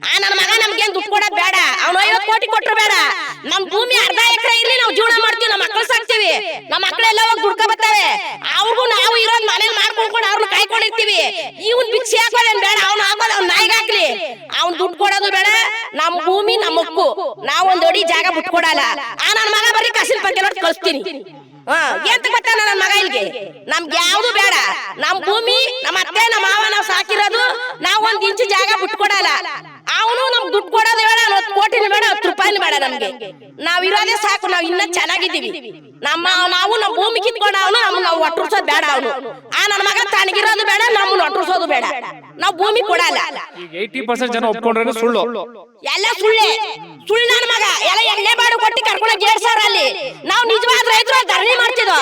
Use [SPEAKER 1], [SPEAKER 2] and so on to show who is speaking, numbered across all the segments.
[SPEAKER 1] ನನ್ನ ಮಗ ನಮ್ಗೇನ್ ದುಡ್ಡು ಕೊಡೋದ್ ಬೇಡ, ಅವ್ನು 50 ಕೋಟಿ ಕೊಟ್ರು ಬೇಡ, ನಮ್ ಭೂಮಿ ಅರ್ಧ ಎಕರೆ ಇರ್ಲಿ, ನಾವು ಜೀವನ ಮಾಡ್ತೀವಿ, ನಮ್ಮ ಮಕ್ಕಳು ಸಾಕ್ತಿವಿ, ನಮ್ಮ ಮಕ್ಕಳೆಲ್ಲ ಹೋಗಿ ದುಡ್ಕೊ ಬರ್ತಾವೆ, ಅವ್ರಿಗೂ ನಾವು ಇರೋದ್ ಮನೇಲಿ ಮಾಡ್ಕೊಂಡ್ಕೊಂಡು ಅವ್ರನ್ನ ಕಾಯ್ಕೊಂಡಿರ್ತೀವಿ. ಇವನ್ ಭಿಕ್ಷೆ ಹಾಕೋದೇನ್ ಬೇಡ, ಅವ್ನು ಹಾಕೋದ್ ಅವ್ನ ನಾಯಿಗೆ ಹಾಕ್ಲಿ, ಅವ್ನ್ ದುಡ್ಡು ಕೊಡೋದು ಬೇಡ, ನಮ್ ಭೂಮಿ ನಮ್ಮ ಹಕ್ಕು, ನಾವ್ ಒಂದ್ ಅಡಿ ಜಾಗ ಬಿಟ್ಕೊಡಲ್ಲ. ನನ್ನ ಮಗ ಬರೀ ಕಸಿನ ಬಗ್ಗೆ ನೋಡಿ ಕಳಿಸ್ತೀನಿ. ಎಂತ ಗೊತ್ತಾನ ನನ್ನ ಮಗ ಇಲ್ಗೆ, ನಮ್ಗೆ ಯಾವ್ದು ಬೇಡ, ನಮ್ ಭೂಮಿ ನಮ್ಮ ಅತ್ತೆ ನಮ್ಮ ಮಾವ ನಾವ್ ಸಾಕಿರೋದು, ನಾವ್ ಒಂದ್ ಇಂಚು ಜಾಗ ಬಿಟ್ಕೊಡಲ್ಲ. ಅವನು ನಮ್ಗೆ ದುಡ್ಡು ಕೊಡೋದು ಬೇಡ, 10 ಕೋಟಿನೂ ಬೇಡ, 10 ರೂಪಾಯಿನೂ ಬೇಡ, ನಮ್ಗೆ ನಾವ್ ಇರೋದೇ ಸಾಕು, ನಾವ್ ಇನ್ನ ಚೆನ್ನಾಗಿದ್ದೀವಿ. ನಾವು ನಮ್ ಭೂಮಿ ಕಿತ್ಕೊಂಡ ಅವನು ನಾವು ಒಟ್ಟರ್ಸೋದ್ ಬೇಡ, ಅವನು ನನ್ನ ಮಗ ತನಗಿರೋದು ಬೇಡ, ನಮ್ಮನ್ನ ಒಟ್ಟರ್ಸೋದು ಬೇಡ, ನಾವ್ ಭೂಮಿ ಕೊಡಲ್ಲ.
[SPEAKER 2] 80% ಜನ ಒಪ್ಕೊಂಡ್ರೆ ಸುಳ್ಳು,
[SPEAKER 1] ಎಲ್ಲ ಸುಳ್ಳೆ, ಸುಳ್ಳು. ನನ್ನ ಮಗ ಎಲ್ಲ ಎಣ್ಣೆ ಬಾಡು ಕೊಟ್ಟು ಕರ್ಕೊಂಡೋಗಿ 2,000 ಅಲ್ಲಿ, ನಾವ್ ನಿಜವಾದ ರೈತರು ಧರಣಿ ಮಾಡ್ತಿದ್ವು.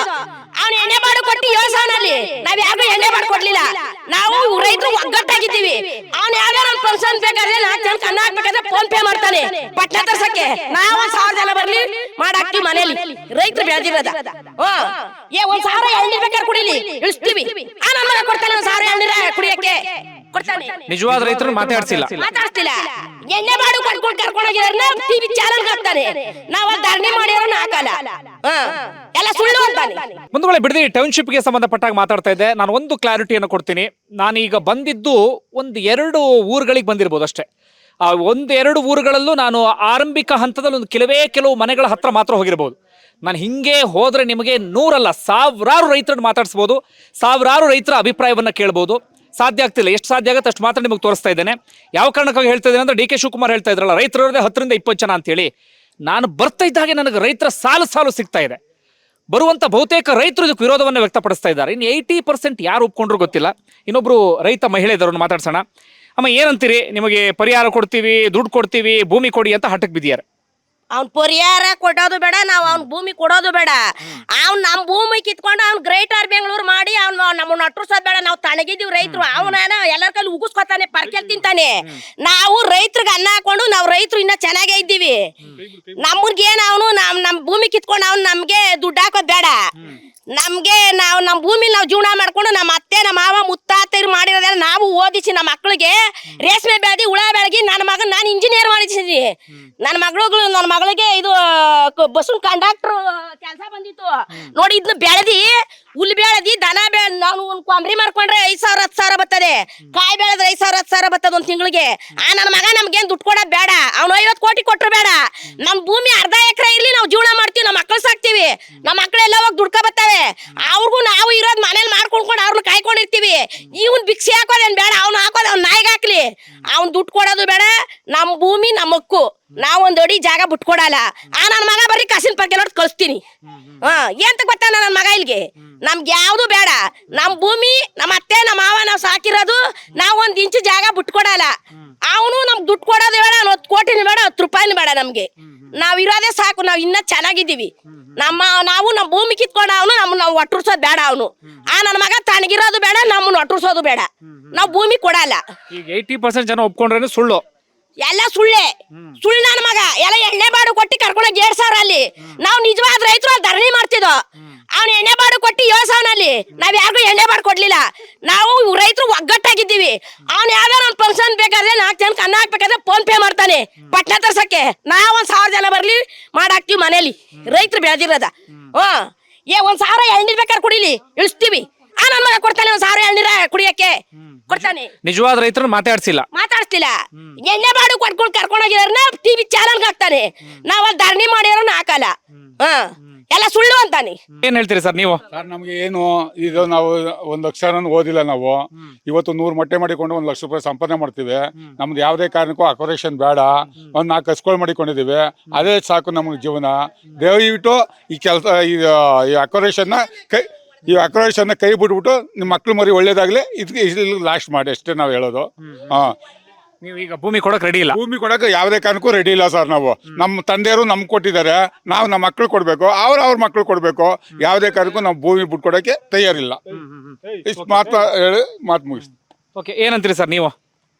[SPEAKER 1] ಅವ್ನು ಎಣ್ಣೆ ಬಾಡು ಕೊಟ್ಟು 7,000 ಅಲ್ಲಿ, ನಾವ್ ಯಾರಿಗೂ ಎಣ್ಣೆ ಬಾಡು ಕೊಡ್ಲಿಲ್ಲ, ನಾವು ರೈತರು ಒಗ್ಗಟ್ಟಾಗಿದ್ದೀವಿ. ಅವ್ನು ಯಾವ್ದಾರ ಒಂದು ಫಂಕ್ಷನ್ ಬೇಕಾದ್ರೆ 4 ಜನ ಅನ್ನ ಹಾಕ್ಬೇಕಾದ್ರೆ ಫೋನ್ ಪೇ ಮಾಡ್ತಾನೆ ಪಟ್ನ ತರ್ಸಕ್ಕೆ, ನಾವು 1,000 ಜನ ಬರ್ಲಿ ಮಾಡಾಕ್ತಿವಿ ಮನೇಲಿ, ರೈತರು ಬೆಳೆದಿರೋದ. 1,000 ಎಣ್ಣೆ ಬೇಕಾದ್ರೆ ಕುಡಿಲಿ ಇಳಿಸ್ತೀವಿ, ನನ್ನ ಮಗ ಕೊಡ್ತಾನೆ 1,000 ಎಣ್ಣೆ ಕುಡಿಯಕ್ಕೆ ಕೊಡ್ತಾನೆ.
[SPEAKER 2] ನಿಜವಾದ ರೈತರು ಮಾತಾಡ್ಸಿಲ್ಲ,
[SPEAKER 1] ಎಣ್ಣೆ ಬಾಡು ಕೊಟ್ಕೊಂಡು ಕರ್ಕೊಂಡೋಗಿದಾರನ್ನ ಟಿವಿ ಚಾನಲ್ ಹಾಕ್ತಾನೆ, ನಾವ್ ಅಲ್ಲಿ ಧರಣಿ ಮಾಡಿರೋನು ಹಾಕಲ್ಲ, ಎಲ್ಲ ಸುಳ್ಳು ಅಂತಾನೆ.
[SPEAKER 2] ಒಂದು ವೇಳೆ ಬಿಡದಿ ಟೌನ್ಶಿಪ್ಗೆ ಸಂಬಂಧಪಟ್ಟಾಗ ಮಾತಾಡ್ತಾ ಇದ್ದೆ, ನಾನು ಒಂದು ಕ್ಲಾರಿಟಿಯನ್ನು ಕೊಡ್ತೀನಿ. ನಾನೀಗ ಬಂದಿದ್ದು 1-2 ಊರುಗಳಿಗೆ ಬಂದಿರ್ಬೋದು ಅಷ್ಟೇ. ಆ 1-2 ಊರುಗಳಲ್ಲೂ ನಾನು ಆರಂಭಿಕ ಹಂತದಲ್ಲಿ ಕೆಲವು ಮನೆಗಳ ಹತ್ರ ಮಾತ್ರ ಹೋಗಿರ್ಬೋದು. ನಾನು ಹಿಂಗೆ ಹೋದ್ರೆ ನಿಮಗೆ 100 ಅಲ್ಲ 1000 ರೈತರನ್ನು ಮಾತಾಡಿಸ್ಬೋದು, 1000 ರೈತರ ಅಭಿಪ್ರಾಯವನ್ನು ಕೇಳ್ಬೋದು. ಸಾಧ್ಯ ಆಗ್ತಿಲ್ಲ, ಎಷ್ಟು ಸಾಧ್ಯ ಆಗುತ್ತೆ ಅಷ್ಟು ಮಾತ್ರ ನಿಮಗೆ ತೋರಿಸ್ತಾ ಇದ್ದೇನೆ. ಯಾವ ಕಾರಣಕ್ಕಾಗಿ ಹೇಳ್ತಾ ಇದ್ದೇನೆ ಅಂದ್ರೆ, ಡಿ.ಕೆ. ಶಿವಕುಮಾರ್ ಹೇಳ್ತಾ ಇದ್ರಲ್ಲ, ರೈತರವ್ರದೇ 10-20 ಜನ ಅಂತೇಳಿ. ನಾನು ಬರ್ತಾ ಇದ್ದಾಗೆ ನನಗೆ ರೈತರ ಸಾಲು ಸಿಗ್ತಾ ಇದೆ. ಬರುವಂತ ಬಹುತೇಕ ರೈತರು ಇದಕ್ಕೆ ವಿರೋಧವನ್ನು ವ್ಯಕ್ತಪಡಿಸ್ತಾ ಇದ್ದಾರೆ. ಇನ್ನು 80% ಯಾರು ಒಪ್ಕೊಂಡ್ರು ಗೊತ್ತಿಲ್ಲ. ಇನ್ನೊಬ್ರು ರೈತ ಮಹಿಳೆ ಇದ್ದವ್ರನ್ನ ಮಾತಾಡ್ಸೋಣ. ಅಮ್ಮ, ಏನಂತೀರಿ? ನಿಮಗೆ ಪರಿಹಾರ ಕೊಡ್ತೀವಿ, ದುಡ್ಡು ಕೊಡ್ತೀವಿ, ಭೂಮಿ ಕೊಡಿ ಅಂತ ಹಠಕ್ಕೆ ಬಿದ್ದಿದ್ದಾರೆ.
[SPEAKER 1] ಅವ್ನ್ ಪರಿಹಾರ ಕೊಡೋದು ಬೇಡ, ನಾವ್ ಅವ್ನ್ ಭೂಮಿ ಕೊಡೋದು ಬೇಡ, ಅವ್ನ್ ನಮ್ ಭೂಮಿ ಕಿತ್ಕೊಂಡು ಅವ್ನ್ ಗ್ರೇಟರ್ ಬೆಂಗಳೂರು ಮಾಡಿ ಅವ್ನ್ ನಮ್ಮನ್ನ ಅಟ್ರಸೋದ್ ಬೇಡ. ನಾವ್ ತಣಗಿದೀವಿ ರೈತರು, ಅವನ ಎಲ್ಲರ ಕೈಲಿ ಉಗಿಸ್ಕೊತಾನೆ, ಪರ್ಕೆಲ್ ತಿಂತಾನೆ. ನಾವು ರೈತರಿಗೆ ಅನ್ನ ಹಾಕೊಂಡು ನಾವು ರೈತರು ಇನ್ನ ಚೆನ್ನಾಗೇ ಇದ್ದೀವಿ. ನಮ್ಗೇನ್ ಅವನು ನಮ್ ಭೂಮಿ ಕಿತ್ಕೊಂಡು ಅವ್ನ್ ನಮ್ಗೆ ದುಡ್ಡು ಹಾಕೋದ್ ಬೇಡ. ನಮ್ಗೆ ನಮ್ ಭೂಮಿ ನಾವು ಜೀವನ ಮಾಡ್ಕೊಂಡು ನಮ್ಮ ಅತ್ತೆ ನಮ್ಮ ಮಾವ ಮುತ್ತಾತರು ಮಾಡಿರೋದೆಲ್ಲ ನಾವು ಓದಿಸಿ ನಮ್ಮ ಮಕ್ಕಳಿಗೆ ರೇಷ್ಮೆ ಬೆಳೆದಿ ಹುಳ ಬೆಳಗಿ ನನ್ನ ಮಗನ್ ನಾನು ಇಂಜಿನಿಯರ್ ಮಾಡಿಸಿದ್ವಿ. ನನ್ನ ಮಗಳಿಗೆ ಇದು ಬಸ್ಸಿನ ಕಂಡಕ್ಟರ್ ಕೆಲಸ ಬಂದಿತ್ತು ನೋಡಿ. ಇದನ್ನ ಬೆಳೆದಿ ಹುಲ್ ಬೆಳೆದಿ ದನ ನಾವು ಒಂದು ಕೊಂಬ್ರಿ ಮಾರ್ಕೊಂಡ್ರೆ 5,000 10,000 ಬರ್ತದೆ. ಕಾಯಿ ಬೆಳೆದ್ರೆ 5,000 10,000 ಬರ್ತದೆ ಒಂದ್ ತಿಂಗಳಿಗೆ. ನನ್ನ ಮಗ ನಮ್ಗೇನ್ ದುಡ್ಡು ಕೊಡೋದ್ ಬೇಡ, ಅವ್ನು 50 ಕೋಟಿ ಕೊಟ್ರು ಬೇಡ, ನಮ್ ಭೂಮಿ ಅರ್ಧ ಎಕರೆ ಇರ್ಲಿ, ನಾವು ಜೀವನ ಮಾಡ್ತೀವಿ, ನಮ್ಮ ಮಕ್ಕಳು ಸಾಕ್ತಿವಿ, ನಮ್ಮ ಮಕ್ಕಳೆಲ್ಲ ಹೋಗಿ ದುಡ್ಕೊ ಬರ್ತಾವೆ, ಅವ್ರಿಗೂ ನಾವು ಇರೋದ್ ಮನೇಲಿ ಮಾಡ್ಕೊಂಡ್ಕೊಂಡು ಅವ್ರನ್ನ ಕಾಯ್ಕೊಂಡಿರ್ತೀವಿ. ಇವನ್ ಭಿಕ್ಷೆ ಹಾಕೋದೇನ್ ಬೇಡ, ಅವ್ನು ಹಾಕೋದ್ ಅವ್ನ ನಾಯಿಗೆ ಹಾಕ್ಲಿ, ಅವ್ನ್ ದುಡ್ಡು ಕೊಡೋದು ಬೇಡ, ನಮ್ ಭೂಮಿ ನಮ್ಮ ಹಕ್ಕು, ನಾವ್ ಒಂದ್ ಅಡಿ ಜಾಗ ಬಿಟ್ಕೊಡಲ್ಲ. ನನ್ನ ಮಗ ಬರೀ ಕಸಿನ ಬಗ್ಗೆ ನೋಡಿ ಕಳಿಸ್ತೀನಿ. ಎಂತ ಗೊತ್ತಾನ ನನ್ನ ಮಗ ಇಲ್ಗೆ, ನಮ್ಗೆ ಯಾವ್ದು ಬೇಡ, ನಮ್ ಭೂಮಿ ನಮ್ಮ ಅತ್ತೆ ನಮ್ಮ ಮಾವ ನಾವ್ ಸಾಕಿರೋದು, ನಾವ್ ಒಂದ್ ಇಂಚು ಜಾಗ ಬಿಟ್ಕೊಡಲ್ಲ. ಅವನು ನಮ್ಗೆ ದುಡ್ಡು ಕೊಡೋದು ಬೇಡ, 10 ಕೋಟಿನೂ ಬೇಡ, 10 ರೂಪಾಯಿನೂ ಬೇಡ, ನಮ್ಗೆ ನಾವ್ ಇರೋದೇ ಸಾಕು, ನಾವ್ ಇನ್ನ ಚೆನ್ನಾಗಿದ್ದೀವಿ. ನಾವು ನಮ್ ಭೂಮಿ ಕಿತ್ಕೊಂಡ ಅವನು ನಾವು ಒಟ್ಟರ್ಸೋದ್ ಬೇಡ, ಅವನು ನನ್ನ ಮಗ ತನಗಿರೋದು ಬೇಡ, ನಮ್ಮನ್ನ ಒಟ್ಟರ್ಸೋದು ಬೇಡ, ನಾವ್ ಭೂಮಿ ಕೊಡಲ್ಲ.
[SPEAKER 2] ಈಗ 80% ಜನ ಒಪ್ಕೊಂಡ್ರೆ ಸುಳ್ಳು,
[SPEAKER 1] ಎಲ್ಲ ಸುಳ್ಳೆ, ಸುಳ್ಳು. ನನ್ನ ಮಗ ಎಲ್ಲ ಎಣ್ಣೆ ಬಾಡು ಕೊಟ್ಟು ಕರ್ಕೊಂಡೋಗಿ 2,000 ಅಲ್ಲಿ, ನಾವ್ ನಿಜವಾದ ರೈತರು ಧರಣಿ ಮಾಡ್ತಿದ್ವು. ಅವ್ನು ಎಣ್ಣೆ ಬಾಡು ಕೊಟ್ಟು 7,000 ಅಲ್ಲಿ, ನಾವ್ ಯಾರಿಗೂ ಎಣ್ಣೆ ಬಾಡು ಕೊಡ್ಲಿಲ್ಲ, ನಾವು ರೈತರು ಒಗ್ಗಟ್ಟಾಗಿದ್ದೀವಿ. ಅವ್ನು ಯಾವ್ದಾರ ಒಂದು ಫಂಕ್ಷನ್ ಬೇಕಾದ್ರೆ 4 ಜನಕ್ಕೆ ಅನ್ನ ಹಾಕ್ಬೇಕಾದ್ರೆ ಫೋನ್ ಪೇ ಮಾಡ್ತಾನೆ ಪಟ್ನ ತರ್ಸಕ್ಕೆ, ನಾವ್ 1,000 ಜನ ಬರ್ಲಿ ಮಾಡಾಕ್ತಿವಿ ಮನೇಲಿ, ರೈತರು ಬೆಳೆದಿರೋದ. 1,000 ಎಣ್ಣೆ ಬೇಕಾದ್ರೆ ಕುಡಿಲಿ ಇಳಿಸ್ತೀವಿ, ನನ್ನ ಮಗ ಕೊಡ್ತಾನೆ 1,000 ಎಣ್ಣೆ ಕುಡಿಯಕ್ಕೆ ಕೊಡ್ತಾನೆ.
[SPEAKER 2] ನಿಜವಾದ ರೈತರು ಮಾತಾಡ್ಸಿಲ್ಲ,
[SPEAKER 1] ಎಣ್ಣೆ ಬಾಡು ಕೊಟ್ಕೊಂಡು ಕರ್ಕೊಂಡೋಗಿದಾರನ್ನ ಟಿವಿ ಚಾನಲ್ ಹಾಕ್ತಾನೆ, ನಾವ್ ಅಲ್ಲಿ ಧರಣಿ ಮಾಡಿರೋನು ಹಾಕಲ್ಲ, ಎಲ್ಲ ಸುಳ್ಳು ಅಂತಾನೆ.
[SPEAKER 2] ಏನ್ ಹೇಳ್ತೀರಿ ಸರ್ ನೀವು?
[SPEAKER 3] ಸರ್, ನಮ್ಗೆ ಏನು ಇದು, ನಾವು 1 ಅಕ್ಷರ ಓದಿಲ್ಲ, ನಾವು ಇವತ್ತು 100 ಮೊಟ್ಟೆ ಮಾಡಿಕೊಂಡು 1 ಲಕ್ಷ ರೂಪಾಯಿ ಸಂಪಾದನೆ ಮಾಡ್ತೀವಿ. ನಮ್ದು ಯಾವುದೇ ಕಾರಣಕ್ಕೂ ಅಕ್ವರೇಷನ್ ಬೇಡ, 4 ಕಸ್ಗಳು ಮಾಡಿಕೊಂಡಿದೀವಿ, ಅದೇ ಸಾಕು ನಮ್ಗೆ ಜೀವನ. ದಯವಿಟ್ಟು ಈ ಕೆಲಸ ಈ ಅಕ್ವರೇಷನ್ನ ಕೈ ಬಿಟ್ಬಿಟ್ಟು ನಿಮ್ಮ ಮಕ್ಳು ಮರಿ ಒಳ್ಳೇದಾಗ್ಲಿ, ಇದಕ್ಕೆ ಲಾಸ್ಟ್ ಮಾಡಿ ಅಷ್ಟೇ ನಾವು ಹೇಳೋದು.
[SPEAKER 2] ನೀವು ಈಗ ಭೂಮಿ ಕೊಡಕ್ ರೆಡಿ ಇಲ್ಲ?
[SPEAKER 3] ಭೂಮಿ ಕೊಡಕ್ಕೆ ಯಾವುದೇ ಕಾರಣಕ್ಕೂ ರೆಡಿ ಇಲ್ಲ ಸರ್. ನಾವು ನಮ್ಮ ತಂದೆಯರು ನಮ್ಗೆ ಕೊಟ್ಟಿದ್ದಾರೆ, ನಾವು ನಮ್ಮ ಮಕ್ಳು ಕೊಡ್ಬೇಕು, ಅವ್ರ ಮಕ್ಳು ಕೊಡ್ಬೇಕು. ಯಾವುದೇ ಕಾರಣಕ್ಕೂ ನಾವು ಭೂಮಿ ಬಿಟ್ಕೊಡಕ್ಕೆ ತಯಾರಿಲ್ಲ. ಇಷ್ಟು ಮಾತ್ರ ಹೇಳಿ ಮಾತು ಮುಗಿಸ್ತೀವಿ.
[SPEAKER 2] ಓಕೆ, ಏನಂತೀರಿ ಸರ್ ನೀವು?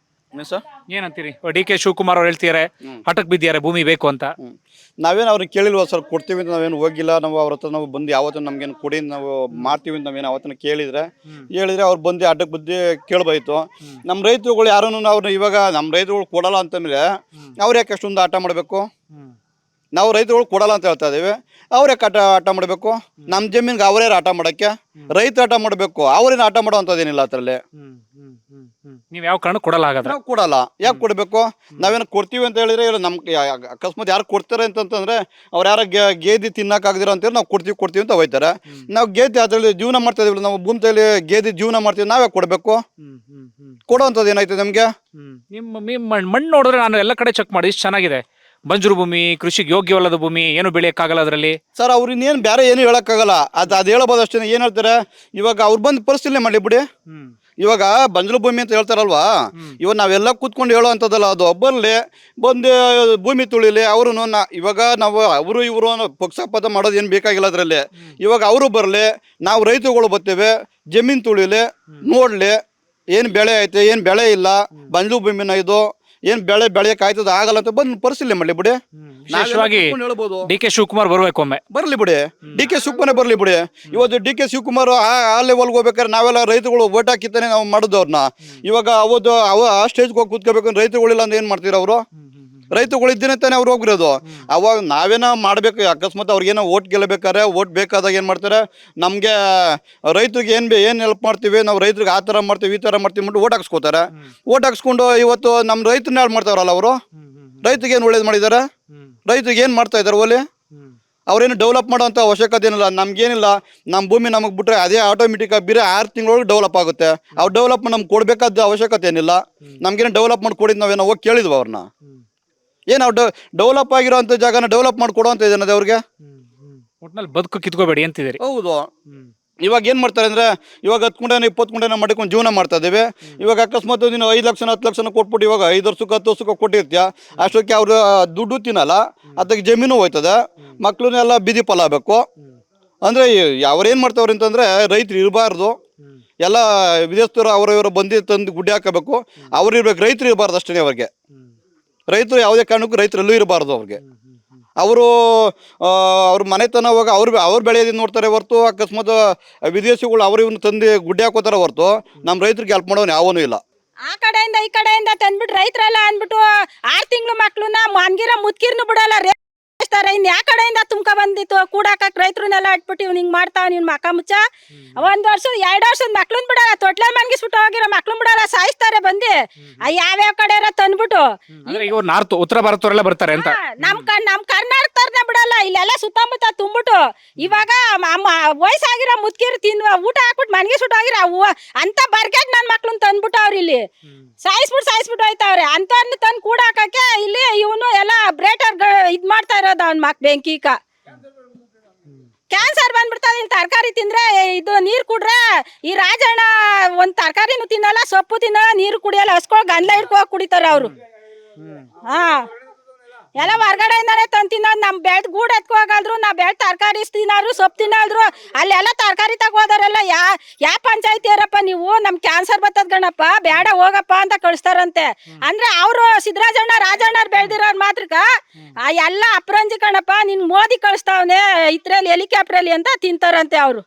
[SPEAKER 4] ಸರ್
[SPEAKER 2] ಏನಂತೀರಿ? ಡಿ ಕೆ ಶಿವಕುಮಾರ್ ಅವ್ರು ಹೇಳ್ತಿದ್ದಾರೆ ಹಠಕ್ ಬಿದ್ದಿದ್ದಾರೆ ಭೂಮಿ ಬೇಕು ಅಂತ.
[SPEAKER 4] ನಾವೇನು ಅವ್ರಿಗೆ ಕೇಳಿಲ್ವ ಸರ್, ಕೊಡ್ತೀವಿ ಅಂತ ನಾವೇನು ಹೋಗಿಲ್ಲ. ನಾವು ಅವ್ರ ಹತ್ರ ನಾವು ಬಂದು ಯಾವತ್ತೂ ನಮ್ಗೇನು ಕೊಡಿ ನಾವು ಮಾಡ್ತೀವಿ ಅಂತ ನಾವೇನು ಅವತ್ತನ್ನ ಹೇಳಿದ್ರೆ ಅವ್ರು ಬಂದು ಅಡ್ಡಕ್ಕೆ ಬುದ್ಧಿ ಕೇಳ್ಬೋಯ್ತು. ನಮ್ಮ ರೈತರುಗಳು ಯಾರನ್ನು ಅವ್ರನ್ನ ಇವಾಗ ನಮ್ಮ ರೈತರುಗಳು ಕೊಡಲ್ಲ ಅಂತಂದ್ರೆ ಅವ್ರು ಯಾಕೆ ಅಷ್ಟೊಂದು ಆಟ ಮಾಡಬೇಕು? ನಾವು ರೈತರುಗಳು ಕೊಡಲ್ಲ ಅಂತ ಹೇಳ್ತಾ ಇದೀವಿ, ಅವ್ರು ಯಾಕೆ ಆಟ ಮಾಡಬೇಕು? ನಮ್ಮ ಜಮೀನ್ಗೆ ಅವರೇ ಆಟ ಮಾಡೋಕ್ಕೆ, ರೈತ ಆಟ ಮಾಡಬೇಕು, ಅವ್ರೇನು ಆಟ ಮಾಡೋ ಅಂಥದ್ದೇನಿಲ್ಲ ಅದರಲ್ಲಿ.
[SPEAKER 2] ನೀವು ಯಾವ ಕಾರಣ ಕೊಡಲ್ಲ ಹಾಗಾದ್ರೆ?
[SPEAKER 4] ನಾವು ಕೊಡಲ್ಲ, ಯಾಕೆ ಕೊಡಬೇಕು? ನಾವೇನು ಕೊಡ್ತೀವಿ ಅಂತ ಹೇಳಿದ್ರೆ ಇಲ್ಲ, ನಮ್ಗೆ ಅಕಸ್ಮಾತ್ ಯಾರು ಕೊಡ್ತಾರೆ ಅಂತಂದ್ರೆ ಅವ್ರು ಯಾರ ಗೇದಿ ತಿನ್ನಕ್ಕಾಗದಿರೋ ಅಂತೇಳಿ ನಾವು ಕೊಡ್ತೀವಿ ಅಂತ ಹೋಯ್ತಾರೆ. ನಾವು ಗೇದಿ ಅದ್ರಲ್ಲಿ ಜೀವನ ಮಾಡ್ತಾ ಇದೀವಿ, ನಾವು ಭೂಮಿಯಲ್ಲಿ ಗೇದಿ ಜೀವನ ಮಾಡ್ತೀವಿ, ನಾವೇ ಕೊಡಬೇಕು? ಕೊಡೋ ಅಂಥದ್ದು ಏನಾಯ್ತು ನಮಗೆ?
[SPEAKER 2] ನಿಮ್ಮ ಮಣ್ಣು ನೋಡಿದ್ರೆ ನಾನು ಎಲ್ಲ ಕಡೆ ಚೆಕ್ ಮಾಡಿ ಇಷ್ಟು ಚೆನ್ನಾಗಿದೆ, ಬಂಜರು ಭೂಮಿ, ಕೃಷಿಗೆ ಯೋಗ್ಯವಲ್ಲದ ಭೂಮಿ, ಏನು ಬೆಳೆಯಕ್ಕಾಗಲ್ಲ ಅದರಲ್ಲಿ.
[SPEAKER 4] ಸರ್ ಅವ್ರು ಇನ್ನೇನು ಬೇರೆ ಏನು ಹೇಳಕ್ಕಾಗಲ್ಲ, ಅದು ಹೇಳ್ಬೋದು ಅಷ್ಟೇ. ಏನು ಹೇಳ್ತಾರೆ ಇವಾಗ ಅವ್ರು ಬಂದು ಪರಿಶೀಲನೆ ಮಾಡಲಿ ಬಿಡಿ. ಇವಾಗ ಬಂಜರು ಭೂಮಿ ಅಂತ ಹೇಳ್ತಾರಲ್ವಾ, ಇವಾಗ ನಾವೆಲ್ಲ ಕೂತ್ಕೊಂಡು ಹೇಳೋ ಅಂಥದ್ದಲ್ಲ, ಅದು ಒಬ್ಬರಲ್ಲಿ ಬಂದು ಭೂಮಿ ತುಳಿಲಿ ಅವರು. ಇವಾಗ ನಾವು ಅವರು ಇವರು ಪಕ್ಷಪಾತ ಮಾಡೋದು ಏನು ಬೇಕಾಗಿಲ್ಲ ಅದರಲ್ಲಿ. ಇವಾಗ ಅವರು ಬರಲಿ, ನಾವು ರೈತರುಗಳು ಬರ್ತೀವಿ, ಜಮೀನು ತುಳಿಲಿ, ನೋಡಲಿ ಏನು ಬೆಳೆ ಐತೆ ಏನು ಬೆಳೆ ಇಲ್ಲ, ಬಂಜರು ಭೂಮಿನ ಇದು ಏನ್ ಬೆಳೆಯಕ್ ಆಯ್ತದ ಆಗಲ್ಲ ಅಂತ ಬಂದು ಪರಿಶೀಲನೆ ಮಾಡ್ಲಿ ಬಿಡಿ.
[SPEAKER 2] ವಿಶೇಷವಾಗಿ
[SPEAKER 4] ಹೇಳ್ಬೋದು
[SPEAKER 2] ಡಿ ಕೆ ಶಿವಕುಮಾರ್ ಬರ್ಬೇಕು, ಒಮ್ಮೆ
[SPEAKER 4] ಬರ್ಲಿ ಬಿಡಿ, ಡಿ ಕೆ ಶಿವಕುಮಾರ್ ಬರ್ಲಿ ಬಿಡಿ. ಇವತ್ತು ಡಿ ಕೆ ಶಿವಕುಮಾರ್ ಆ ಲೆವೆಲ್ಗೆ ಹೋಗ್ಬೇಕಾದ್ರೆ ನಾವೆಲ್ಲ ರೈತರುಗಳು ಓಟ್ ಹಾಕಿತ್ತಾನೆ ನಾವು ಮಾಡುದು ಅವ್ರನ್ನ. ಇವಾಗ ಅವತ್ತು ಆ ಸ್ಟೇಜ್ಗೆ ಹೋಗಿ ಕೂತ್ಕೋಬೇಕು, ರೈತರುಗಳಿಲ್ಲ ಅಂತ ಏನ್ ಮಾಡ್ತೀರ ಅವರು? ರೈತರುಗಳು ಇದ್ದೇನೆ ತಾನೆ ಅವ್ರು ಹೋಗಿರೋದು. ಅವಾಗ ನಾವೇನ ಮಾಡ್ಬೇಕು, ಅಕಸ್ಮಾತ್ ಅವ್ರಿಗೇನೋ ಓಟ್ ಗೆಲ್ಲಬೇಕಾದ್ರೆ ಓಟ್ ಬೇಕಾದಾಗ ಏನ್ ಮಾಡ್ತಾರೆ, ನಮ್ಗೆ ರೈತರಿಗೆ ಏನ್ ಹೆಲ್ಪ್ ಮಾಡ್ತೀವಿ, ನಾವು ರೈತರಿಗೆ ಆ ತರ ಮಾಡ್ತೀವಿ ಈ ತರ ಮಾಡ್ತೀವಿ ಅಂದ್ಬಿಟ್ಟು ಓಟ್ ಹಾಕ್ಸ್ಕೋತಾರೆ. ಓಟ್ ಹಾಕ್ಸ್ಕೊಂಡು ಇವತ್ತು ನಮ್ಮ ರೈತರನ್ನ ಹಾಳು ಮಾಡ್ತಾರಲ್ಲ ಅವರು. ರೈತರಿಗೆ ಏನು ಒಳ್ಳೇದು ಮಾಡಿದಾರೆ? ರೈತರಿಗೆ ಏನ್ ಮಾಡ್ತಾ ಇದಾರೆ ಓಲಿ? ಅವ್ರೇನು ಡೆವಲಪ್ ಮಾಡೋಂಥ ಅವಶ್ಯಕತೆ ಏನಿಲ್ಲ, ನಮ್ಗೇನಿಲ್ಲ. ನಮ್ಮ ಭೂಮಿ ನಮಗೆ ಬಿಟ್ರೆ ಅದೇ ಆಟೋಮೆಟಿಕ್ ಆಗಿ ಬೇರೆ 6 ತಿಂಗಳೊಳಗೆ ಡೆವಲಪ್ ಆಗುತ್ತೆ. ಅವ್ರು ಡೆವಲಪ್ ನಮ್ಗೆ ಕೊಡ್ಬೇಕಾದ ಅವಶ್ಯಕತೆ ಏನಿಲ್ಲ. ನಮ್ಗೇನು ಡೆವಲಪ್ ಮಾಡಿ ಕೊಡಿದ್ ನಾವೇನೋ ಹೋಗಿ ಕೇಳಿದ್ವಿ ಅವ್ರನ್ನ. ಏನು ಅವ್ರು ಡೆವಲಪ್ ಆಗಿರೋಂಥ ಜಾಗನ ಡೆವಲಪ್ ಮಾಡಿ ಕೊಡುವಂತ ಇದೇನದು ಅವ್ರಿಗೆ?
[SPEAKER 2] ಒಟ್ನಲ್ಲಿ ಬದುಕು ಕಿತ್ಕೋಬೇಡಿ ಅಂತಿದ್ದೀರಿ.
[SPEAKER 4] ಹೌದು. ಇವಾಗ ಏನು ಮಾಡ್ತಾರೆ ಅಂದರೆ, ಇವಾಗ 10 ಗುಂಟೆನ 20 ಗುಂಟೆನ ಮಾಡಿಕೊಂಡು ಜೀವನ ಮಾಡ್ತಾ ಇದ್ದೀವಿ. ಇವಾಗ ಅಕಸ್ಮಾತ್ ನೀನು 5 ಲಕ್ಷ 10 ಲಕ್ಷನ ಕೊಟ್ಬಿಟ್ಟು ಇವಾಗ 5 ವರ್ಷಕ್ಕೆ 10 ವರ್ಷಕ್ಕೆ ಕೊಟ್ಟಿರ್ತೀಯ, ಅಷ್ಟಕ್ಕೆ ಅವರು ದುಡ್ಡು ತಿನ್ನಲ್ಲ, ಅದಕ್ಕೆ ಜಮೀನು ಹೋಯ್ತದೆ, ಮಕ್ಳನ್ನೆಲ್ಲ ಬೀದಿ ಪಾಲಾಗಬೇಕು. ಅಂದರೆ ಅವ್ರೇನು ಮಾಡ್ತಾವ್ರೆ ಅಂತಂದರೆ ರೈತರು ಇರಬಾರ್ದು, ಎಲ್ಲ ವಿದೇಶದವರು ಅವರವರು ಬಂದು ತಂದು ಗುಡ್ಡೆ ಹಾಕಬೇಕು, ಅವ್ರು ಇರ್ಬೇಕು, ರೈತರು ಇರಬಾರ್ದು ಅಷ್ಟೇ. ಅವ್ರಿಗೆ ರೈತರು ಯಾವುದೇ ಕಾರಣಕ್ಕೂ ರೈತರಲ್ಲೂ ಇರಬಾರ್ದು. ಅವ್ರಿಗೆ ಅವರು ಅವ್ರ ಮನೆತನ ಹೋಗಿ ಅವ್ರು ಬೆಳೆಯೋದನ್ನ ನೋಡ್ತಾರೆ ಹೊರ್ತು, ಅಕಸ್ಮಾತ್ ವಿದೇಶಿಗಳು ಅವ್ರು ಇವ್ನ ತಂದು ಗುಡ್ಡೆ ಹಾಕೋತಾರೆ ಹೊರ್ತು ನಮ್ಮ ರೈತರಿಗೆ ಹೆಲ್ಪ್ ಮಾಡೋನು ಯಾವನೂ ಇಲ್ಲ.
[SPEAKER 5] ಆ ಕಡೆಯಿಂದ ಈ ಕಡೆಯಿಂದ ತಂದ್ಬಿಟ್ಟು ರೈತರೆಲ್ಲ ಅಂದ್ಬಿಟ್ಟು 6 ತಿಂಗಳು ಮಕ್ಳನ್ನ ಮನ್ಗಿರ ಮುದ್ಕಿರ್ನು ಬಿಡಲ್ಲ ರೇಸ್ತಾರೆ. ಇನ್ ಯಾ ಕಡೆಯಿಂದ ತುಂಬ್ಕ ಬಂದಿತ್ತು ಕೂಡಾಕಕ್ ರೈತರನ್ನೆಲ್ಲ ಇಟ್ಬಿಟ್ಟು ಇವ್ ಹಿಂಗ್ ಮಾಡ್ತಾವ ನಿನ್ ಮಕ ಮುಚ್ಚ. 1 ವರ್ಷ 2 ವರ್ಷದ ಮಕ್ಳನ್ ಬಿಡಲ್ಲ, ತೊಟ್ಲೆ ಮನ್ಗಿಸ್ಬಿಟ್ಟು ಹೋಗಿರೋ ಮಕ್ಳನ್ ಬಿಡಲ್ಲ, ಸಾಯಿಸ್ತಾರೆ ಬಂದಿ ಯಾವ್ಯಾವ ಕಡೆ ತಂದ್ಬಿಟ್ಟು.
[SPEAKER 2] ಇವ್ರು ನಾರ್ತ್ ಉತ್ತರ ಭಾರತವರೆಲ್ಲ ಬರ್ತಾರೆ ಅಂತ
[SPEAKER 5] ನಮ್ ಕರ್ನಾಟಕದವ್ರನ್ನ ಬಿಡಲ್ಲ, ಇಲ್ಲೆಲ್ಲ ಸುತ್ತಮುತ್ತ ತುಂಬಿಟ್ಟು. ಇವಾಗ ವಯಸ್ಸಾಗಿರೋ ಮುದ್ಕಿರು ಊಟ ಹಾಕ್ಬಿಟ್ಟು ಮನ್ಗಿಸ್ಬಿಟ್ಟು ಹೋಗಿರೋ ಅಂತ ಬರ್ಗ್ಯಾಗ ನನ್ ಮಕ್ಳನ್ ತಂದ್ಬಿಟ್ಟು ಅವ್ರು ಇಲ್ಲಿ ಸಾಯಿಸ್ಬಿಟ್ಟು ಹೋಯ್ತಾವ್ರೆ. ಅಂತವ್ರನ್ನ ತಂದು ಕೂಡ ಹಾಕಕ್ಕೆ ಇಲ್ಲಿ ಇವನು ಎಲ್ಲ ಬ್ರೇಟರ್ ಇದ್ ಮಾಡ್ತಾ ಇರೋದು ಅವ್ನ ಬೆಂಕಿಕ. ಕ್ಯಾನ್ಸರ್ ಬಂದ್ಬಿಡ್ತದೆ ಇಲ್ಲಿ ತರಕಾರಿ ತಿಂದ್ರೆ. ಇದು ನೀರ್ ಕುಡ್ರೆ ಈ ರಾಜಣ್ಣ ಒಂದ್ ತರಕಾರಿನೂ ತಿನ್ನಲ್ಲ, ಸೊಪ್ಪು ತಿನ್ನಲ್ಲ, ನೀರು ಕುಡಿಯಲ್ಲ, ಹಸ್ಕೊಳ್ ಗಂಧ ಹಿಡ್ಕೊ ಕುಡಿತಾರ ಅವ್ರು. ಹಾ ಎಲ್ಲ ಹೊರ್ಗಡೆಯಿಂದಾನೆ ತಂದು ತಿನ್ನೋದು. ನಮ್ ಬೆಳ್ದ್ ಗೂಡ್ ಎತ್ಕೋಗಾದ್ರು, ನಾವ್ ಬೆಳ್ದ್ ತರಕಾರಿ ತಿನ್ನೋರು, ಸೊಪ್ಪು ತಿನ್ನೋದ್ರು. ಅಲ್ಲೆಲ್ಲ ತರಕಾರಿ ತಗೋದಾರೆಲ್ಲ ಯಾ ಪಂಚಾಯತಿಯರಪ್ಪ ನೀವು, ನಮ್ ಕ್ಯಾನ್ಸರ್ ಬರ್ತದ ಗಣಪ್ಪ, ಬೇಡ ಹೋಗಪ್ಪ ಅಂತ ಕಳಿಸ್ತಾರಂತೆ. ಅಂದ್ರೆ ಅವ್ರು ಸಿದ್ದರಾಜಣ್ಣ ರಾಜಣ್ಣರ್ ಬೆಳ್ದಿರೋರ್ ಮಾತ್ರಕ್ಕ ಎಲ್ಲ ಅಪ್ರಂಜಿ ಕಣಪ್ಪ, ನಿನ್ ಮೋದಿ ಕಳಿಸ್ತಾವನೆ ಇದ್ರಲ್ಲಿ ಹೆಲಿಕಾಪ್ಟರ್ ಅಂತ ತಿಂತಾರಂತೆ ಅವ್ರು.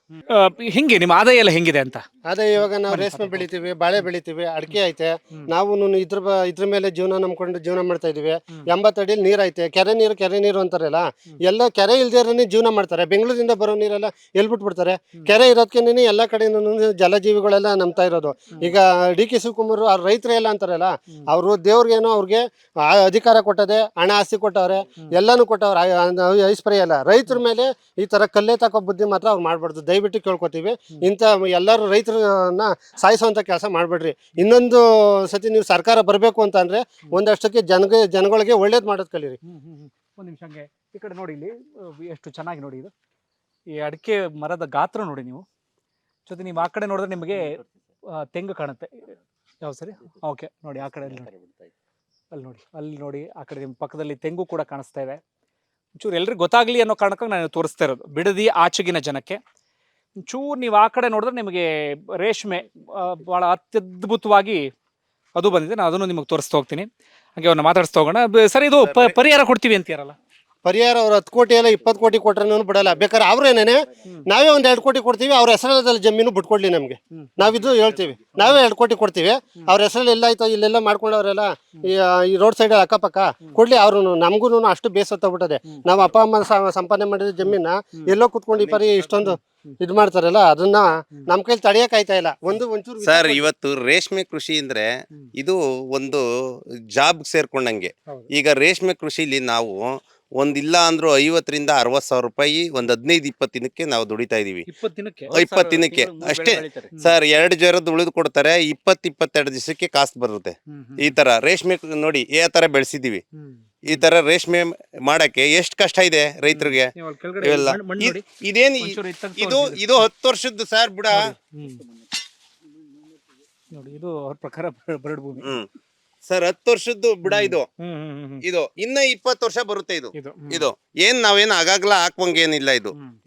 [SPEAKER 2] ಹಿಂಗೆ ನಿಮ್ಮ ಆದಾಯ ಎಲ್ಲ ಹೆಂಗಿದೆ ಅಂತ?
[SPEAKER 6] ಅದೇ ಇವಾಗ ನಾವು ರೇಷ್ಮೆ ಬೆಳಿತೀವಿ, ಬಾಳೆ ಬೆಳಿತೀವಿ, ಅಡಿಕೆ ಐತೆ. ನಾವು ಇದ್ರ ಮೇಲೆ ಜೀವನ ನಂಬ್ಕೊಂಡು ಜೀವನ ಮಾಡ್ತಾ ಇದೀವಿ. 80 ಅಡಿಯಲ್ಲಿ ನೀರ್ ಐತೆ, ಕೆರೆ ನೀರು ಅಂತಾರಲ್ಲ, ಎಲ್ಲ ಕೆರೆ ಇಲ್ದೇರನೇ ಜೀವನ ಮಾಡ್ತಾರೆ. ಬೆಂಗಳೂರಿಂದ ಬರೋ ನೀರೆಲ್ಲ ಎಲ್ಲಿ ಬಿಟ್ಬಿಡ್ತಾರೆ? ಕೆರೆ ಇರೋದ್ಕೇನೆ ಎಲ್ಲ ಕಡೆ ಜಲಜೀವಿಗಳೆಲ್ಲ ನಂಬ್ತಾ ಇರೋದು. ಈಗ ಡಿ ಕೆ ಶಿವಕುಮಾರ್ ಅವ್ರ ರೈತರು ಎಲ್ಲ ಅಂತಾರಲ್ಲ, ಅವರು ದೇವ್ರಿಗೇನೋ ಅವ್ರಿಗೆ ಅಧಿಕಾರ ಕೊಟ್ಟದೆ, ಹಣ ಆಸ್ತಿ ಕೊಟ್ಟವ್ರೆ, ಎಲ್ಲಾನು ಕೊಟ್ಟವ್ರೆ, ಐಸ್ಪ್ರೇ ಎಲ್ಲ. ರೈತರ ಮೇಲೆ ಈ ತರ ಕಲ್ಲೆ ತಕೋ ಬುದ್ಧಿ ಮಾತ್ರ ಅವ್ರು ಮಾಡ್ಬಾರ್ದು, ದಯವಿಟ್ಟು ಕೇಳ್ಕೊತೀವಿ. ಇಂಥ ಎಲ್ಲರೂ ರೈತರನ್ನ ಸಾಯಿಸುವಂತ ಕೆಲಸ ಮಾಡ್ಬೇಡ್ರಿ. ಇನ್ನೊಂದು ಸತಿ ನೀವು ಸರ್ಕಾರ ಬರಬೇಕು ಅಂತ ಅಂದ್ರೆ ಒಂದಷ್ಟಕ್ಕೆ ಜನಗಳಿಗೆ ಒಳ್ಳೇದ್ ಮಾಡೋದ್ ಕಲೀರಿ.
[SPEAKER 2] ಒಂದ್ ನಿಮಿಷ ಹಂಗೆ ಈ ಕಡೆ ನೋಡಿ, ಇಲ್ಲಿ ಎಷ್ಟು ಚೆನ್ನಾಗಿ ನೋಡಿ, ಇದು ಈ ಅಡಿಕೆ ಮರದ ಗಾತ್ರ ನೋಡಿ ನೀವು. ಜೊತೆ ನೀವು ಆ ಕಡೆ ನೋಡಿದ್ರೆ ನಿಮಗೆ ತೆಂಗು ಕಾಣುತ್ತೆ. ಯಾವ ಸರಿ? ಓಕೆ ನೋಡಿ, ಆ ಕಡೆ ಅಲ್ಲಿ ನೋಡಿ, ಅಲ್ಲಿ ನೋಡಿ, ಆ ಕಡೆ ನಿಮ್ಮ ಪಕ್ಕದಲ್ಲಿ ತೆಂಗು ಕೂಡ ಕಾಣಿಸ್ತಾ ಇದೆ. ಒಂಚೂರು ಎಲ್ರಿಗೂ ಗೊತ್ತಾಗ್ಲಿ ಅನ್ನೋ ಕಾರಣಕ್ಕಾಗಿ ನಾನು ತೋರಿಸ್ತಾ ಇರೋದು. ಬಿಡದಿ ಆಚೆಗಿನ ಜನಕ್ಕೆ ಒಂಚೂರು ನೀವು ಆ ಕಡೆ ನೋಡಿದ್ರೆ ನಿಮಗೆ ರೇಷ್ಮೆ ಭಾಳ ಅತ್ಯದ್ಭುತವಾಗಿ ಅದು ಬಂದಿದೆ, ನಾನು ಅದನ್ನು ನಿಮಗೆ ತೋರಿಸ್ತಾ ಹೋಗ್ತೀನಿ. ಹಾಗೆ ಅವ್ರನ್ನ ಮಾತಾಡಿಸ್ತಾ ಹೋಗೋಣ. ಸರ್, ಇದು ಪರಿಹಾರ ಕೊಡ್ತೀವಿ ಅಂತೀರಲ್ಲ?
[SPEAKER 6] ಪರಿಹಾರ ಅವ್ರು 10 ಕೋಟಿ ಎಲ್ಲ 20 ಕೋಟಿ ಕೊಟ್ರೆ ಬಿಡಲ್ಲ. ಬೇಕಾದ್ರೆ ಅವ್ರೇನೇನೆ ನಾವೇ ಒಂದ್ 2 ಕೋಟಿ ಕೊಡ್ತೀವಿ, ಅವ್ರ ಹೆಸರಲ್ಲಿ ಜಮೀನು ಬಿಟ್ಕೊಡ್ಲಿ ನಮ್ಗೆ, ನಾವಿದು ಹೇಳ್ತೀವಿ. ನಾವೇ 2 ಕೋಟಿ ಕೊಡ್ತೀವಿ, ಅವ್ರ ಹೆಸರಲ್ಲಿ ಎಲ್ಲ ಆಯ್ತು ಇಲ್ಲೆಲ್ಲ ಮಾಡ್ಕೊಂಡವ್ರೆಲ್ಲ ಈ ರೋಡ್ ಸೈಡ್ ಅಕ್ಕಪಕ್ಕ ಕೊಡ್ಲಿ. ಅವ್ರು ನಮಗೂ ಅಷ್ಟು ಬೇಸತ್ತೋಗ್ಬಿಟ್ಟದೆ. ನಾವು ಅಪ್ಪ ಅಮ್ಮ ಸಂಪಾದನೆ ಮಾಡಿದ ಜಮೀನ ಎಲ್ಲೋ ಕುತ್ಕೊಂಡು ಈ ಪರಿ ಇಷ್ಟೊಂದು ಇದ್ ಮಾಡ್ತಾರಲ್ಲ, ಅದನ್ನ ನಮ್ ಕೈಲಿ ತಡೆಯಕ್ ಆಯ್ತಾ ಇಲ್ಲ. ಒಂಚೂರು
[SPEAKER 7] ಸರ್, ಇವತ್ತು ರೇಷ್ಮೆ ಕೃಷಿ ಅಂದ್ರೆ ಇದು ಒಂದು ಜಾಬ್ ಸೇರ್ಕೊಂಡಂಗೆ. ಈಗ ರೇಷ್ಮೆ ಕೃಷಿಲಿ ನಾವು ಒಂದಿಲ್ಲ ಅಂದ್ರೂ 50,000 to 60,000 ರೂಪಾಯಿ ಒಂದು 15-20 ದಿನಕ್ಕೆ ನಾವು ದುಡಿತಾ ಇದೀವಿ. 20 ದಿನಕ್ಕೆ ಅಷ್ಟೇ ಸರ್. 2 ಜರದ್ದು ಉಳಿದು ಕೊಡ್ತಾರೆ, 20-22 ದಿವಸಕ್ಕೆ ಕಾಸ್ಟ್ ಬರುತ್ತೆ. ಈ ತರ ರೇಷ್ಮೆ ನೋಡಿ ಯಾವ ತರ ಬೆಳೆಸಿದೀವಿ. ಈ ತರ ರೇಷ್ಮೆ ಮಾಡಕ್ಕೆ ಎಷ್ಟು ಕಷ್ಟ ಇದೆ ರೈತರಿಗೆ. ಇವೆಲ್ಲ ಇದೇನು ಇದು 10 ವರ್ಷದ್ದು ಸರ್ ಬುಡ.
[SPEAKER 2] ಇದು ಅವ್ರ ಪ್ರಕಾರ ಬರಡು ಭೂಮಿ
[SPEAKER 7] ಸರ್, 10 ವರ್ಷದ್ದು ಬುಡ ಇದು. ಇದು ಇನ್ನ 20 ವರ್ಷ ಬರುತ್ತೆ. ಇದು ಏನ್ ನಾವೇನು ಆಗಾಗ್ಲ ಹಾಕುವಂಗೇನಿಲ್ಲ.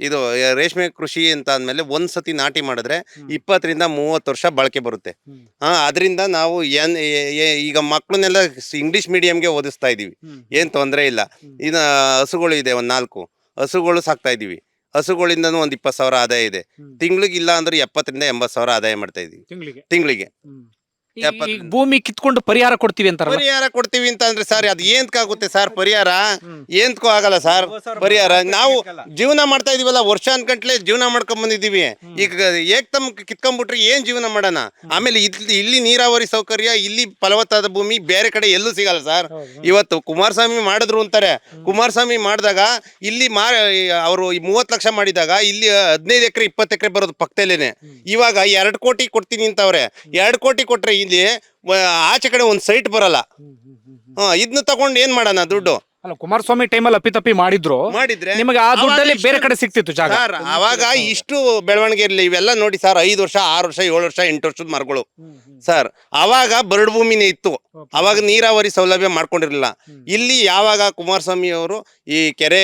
[SPEAKER 7] ಇದು ರೇಷ್ಮೆ ಕೃಷಿ ಅಂತ ಅಂದ್ಮೇಲೆ ಒಂದ್ಸತಿ ನಾಟಿ ಮಾಡಿದ್ರೆ 20 to 30 ವರ್ಷ ಬಾಳಿಕೆ ಬರುತ್ತೆ. ಅದರಿಂದ ನಾವು ಈಗ ಮಕ್ಕಳನ್ನೆಲ್ಲ ಇಂಗ್ಲಿಷ್ ಮೀಡಿಯಂಗೆ ಓದಿಸ್ತಾ ಇದೀವಿ, ಏನ್ ತೊಂದರೆ ಇಲ್ಲ. ಇನ್ನ ಹಸುಗಳು ಇದೆ, 1 4 ಹಸುಗಳು ಸಾಕ್ತಾ ಇದೀವಿ. ಹಸುಗಳಿಂದನೂ ಒಂದು 20,000 ಆದಾಯ ಇದೆ. ತಿಂಗಳಿಗೆ ಇಲ್ಲ ಅಂದ್ರೆ 70,000 to 80,000 ಆದಾಯ ಮಾಡ್ತಾ ಇದೀವಿ ತಿಂಗಳಿಗೆ.
[SPEAKER 2] ಭೂಮಿ ಕಿತ್ಕೊಂಡು ಪರಿಹಾರ ಕೊಡ್ತೀವಿ ಅಂತ
[SPEAKER 7] ಪರಿಹಾರ ಕೊಡ್ತೀವಿ ಅಂತ ಅಂದ್ರೆ ಸರ್, ಅದು ಏನ್ಕಾಗುತ್ತೆ ಸರ್? ಪರಿಹಾರ ಏನ್ಕೋ ಆಗಲ್ಲ ಸರ್. ಪರಿಹಾರ ನಾವು ಜೀವನ ಮಾಡ್ತಾ ಇದೀವಲ್ಲ, ವರ್ಷ ಅನ್ಕಂಟ್ಲೆ ಜೀವನ ಮಾಡ್ಕೊಂಡ್ ಬಂದಿದೀವಿ. ಈಗ ಏಕ್ತಮ್ ಕಿತ್ಕೊಂಡ್ಬಿಟ್ರೆ ಏನ್ ಜೀವನ ಮಾಡೋಣ? ಆಮೇಲೆ ಇಲ್ಲಿ ನೀರಾವರಿ ಸೌಕರ್ಯ, ಇಲ್ಲಿ ಫಲವತ್ತಾದ ಭೂಮಿ ಬೇರೆ ಕಡೆ ಎಲ್ಲೂ ಸಿಗಲ್ಲ ಸರ್. ಇವತ್ತು ಕುಮಾರಸ್ವಾಮಿ ಮಾಡಿದ್ರು ಅಂತಾರೆ. ಕುಮಾರಸ್ವಾಮಿ ಮಾಡಿದಾಗ ಇಲ್ಲಿ ಅವರು 30 ಲಕ್ಷ ಮಾಡಿದಾಗ ಇಲ್ಲಿ 15 ಎಕರೆ 20 ಎಕರೆ ಬರೋದು ಪಕ್ಕದಲ್ಲೇನೆ. ಇವಾಗ 2 ಕೋಟಿ ಕೊಡ್ತೀನಿ ಅಂತವ್ರೆ. 2 ಕೋಟಿ ಕೊಟ್ರೆ ಇಲ್ಲಿ ಆಚೆ ಕಡೆ ಒಂದ್ ಸೈಟ್ ಬರಲ್ಲ. ಇದನ್ನ ತಗೊಂಡು ಏನ್ ಮಾಡೋಣ ದುಡ್ಡು?
[SPEAKER 2] ಅಲ್ಲ, ಕುಮಾರಸ್ವಾಮಿ ಟೈಮಲ್ಲಿ ಅಪ್ಪಿತಪ್ಪಿ ಮಾಡಿದ್ರೆ ನಿಮಗೆ ಆ ದುಡ್ಡಲ್ಲಿ ಬೇರೆ ಕಡೆ ಸಿಕ್ತಿತ್ತು ಜಾಗ.
[SPEAKER 7] ಸರ್, ಅವಾಗ ಇಷ್ಟು ಬೆಳವಣಿಗೆ ಇರ್ಲಿ. ಇವೆಲ್ಲ ನೋಡಿ ಸರ್, 5 ವರ್ಷ 6 ವರ್ಷ 7 ವರ್ಷ 8 ವರ್ಷದ ಮರಗಳು ಸರ್. ಅವಾಗ ಬರಡು ಭೂಮಿನೇ ಇತ್ತು. ಅವಾಗ ನೀರಾವರಿ ಸೌಲಭ್ಯ ಮಾಡ್ಕೊಂಡಿರ್ಲಿಲ್ಲ. ಇಲ್ಲಿ ಯಾವಾಗ ಕುಮಾರಸ್ವಾಮಿ ಅವರು ಈ ಕೆರೆ